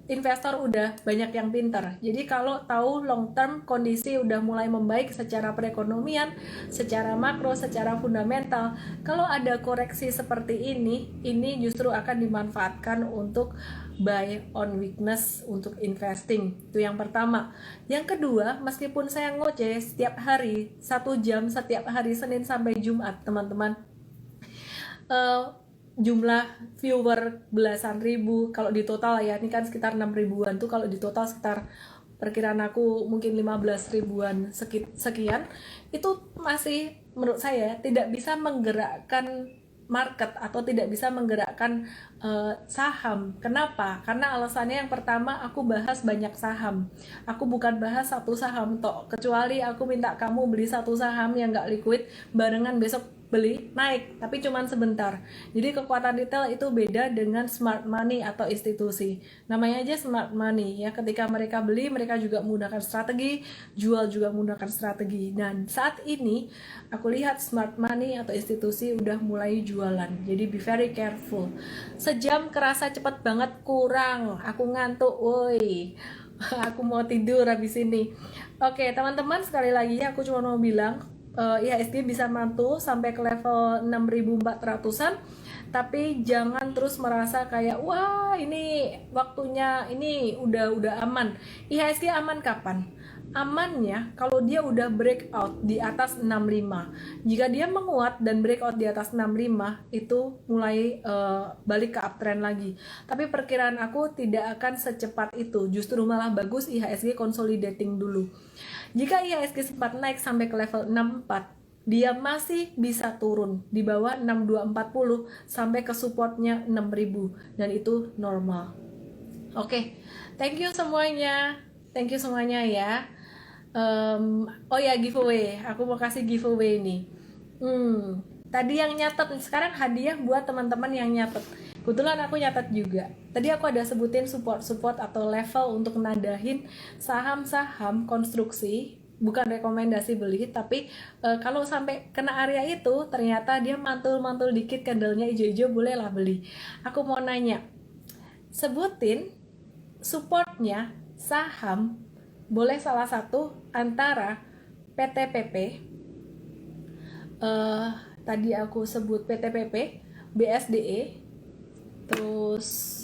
investor udah banyak yang pintar. Jadi kalau tahu long term kondisi udah mulai membaik secara perekonomian, secara makro, secara fundamental, kalau ada koreksi seperti ini justru akan dimanfaatkan untuk buy on weakness, untuk investing. Itu yang pertama. Yang kedua, meskipun saya ngoceh setiap hari 1 jam setiap hari Senin sampai Jumat teman-teman, jumlah viewer belasan ribu, kalau di total ya, ini kan sekitar 6 ribuan tuh, kalau di total sekitar perkiraan aku mungkin 15 ribuan sekian, itu masih menurut saya tidak bisa menggerakkan market atau tidak bisa menggerakkan saham. Kenapa? Karena alasannya yang pertama, aku bahas banyak saham, aku bukan bahas satu saham toh, kecuali aku minta kamu beli satu saham yang gak liquid barengan besok beli naik, tapi cuman sebentar. Jadi kekuatan retail itu beda dengan smart money atau institusi. Namanya aja smart money ya, ketika mereka beli mereka juga menggunakan strategi, jual juga menggunakan strategi. Dan saat ini aku lihat smart money atau institusi udah mulai jualan. Jadi be very careful. Sejam kerasa cepet banget, kurang, aku ngantuk, woi. Aku mau tidur habis ini. Oke teman-teman, sekali lagi aku cuma mau bilang IHSG bisa mantul sampai ke level 6400-an. tapi jangan terus merasa kayak wah ini waktunya ini udah aman. IHSG aman kapan? Amannya kalau dia udah breakout di atas 65. Jika dia menguat dan breakout di atas 65 itu mulai balik ke uptrend lagi. Tapi perkiraan aku tidak akan secepat itu. Justru malah bagus IHSG consolidating dulu. Jika IHSG sempat naik sampai ke level 64, dia masih bisa turun di bawah 6240 sampai ke supportnya 6000 dan itu normal. Oke, thank you semuanya. Thank you semuanya ya. Oh ya, giveaway. Aku mau kasih giveaway nih. Tadi yang nyatet, sekarang hadiah buat teman-teman yang nyatet. Kebetulan aku nyatet juga. Tadi aku ada sebutin support atau level untuk nadahin saham-saham konstruksi. Bukan rekomendasi beli, tapi kalau sampai kena area itu, ternyata dia mantul-mantul dikit, candlenya hijau-hijau, bolehlah beli. Aku mau nanya, sebutin supportnya saham, boleh salah satu antara PTPP, tadi aku sebut PTPP, BSDE, terus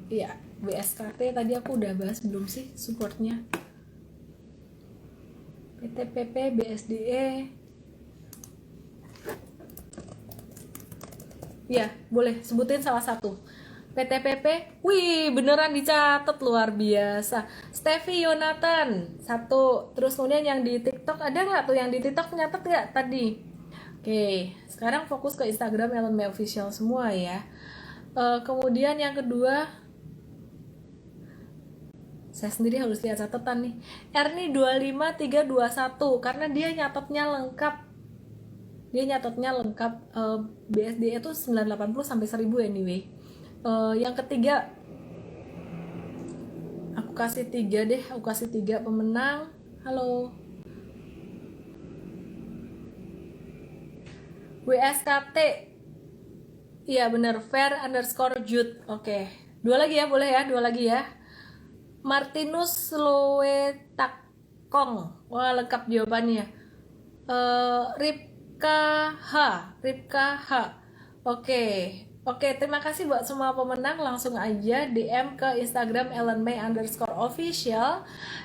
ya BSKT tadi aku udah bahas belum sih supportnya? PTPP, BSDE, ya boleh sebutin salah satu. PTPP, wih beneran dicatat, luar biasa. Steffi Yonatan, satu. Terus kemudian yang di TikTok, ada nggak tuh yang di TikTok nyatet nggak tadi? Oke, sekarang fokus ke Instagram Ellen May Official semua ya. Kemudian yang kedua, saya sendiri harus lihat catatan nih. Erni 25321 karena dia nyatetnya lengkap. BSD itu 980 sampai 1000 anyway. Yang ketiga, aku kasih 3 deh. Aku kasih 3 pemenang. Halo. WSKT. Iya bener, fair_jude. Oke. 2 lagi ya, boleh ya? 2 lagi ya. Martinus Loetakong. Wah, lengkap jawabannya. Ripka H. Oke, terima kasih buat semua pemenang. Langsung aja DM ke Instagram @ellenmay_official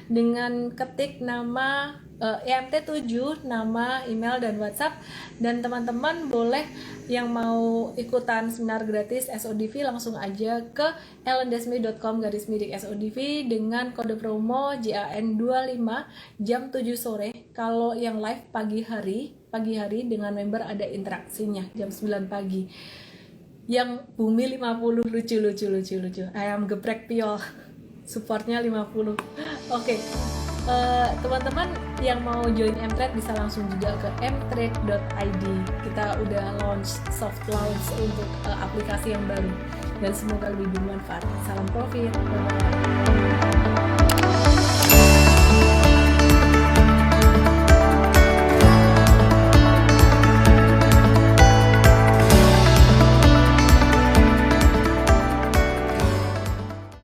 dengan ketik nama EMT7, nama, email, dan WhatsApp. Dan teman-teman boleh yang mau ikutan seminar gratis SODV langsung aja ke ellendesmi.com/SODV dengan kode promo JAN25 jam 7 sore. Kalau yang live pagi hari dengan member ada interaksinya jam 9 pagi. Yang bumi 50 lucu. Ayam geprek piol. Supportnya 50. Oke. Teman-teman yang mau join Mtrade bisa langsung juga ke mtrade.id. Kita udah soft launch untuk aplikasi yang baru dan semoga lebih bermanfaat. Salam profit. Bye-bye.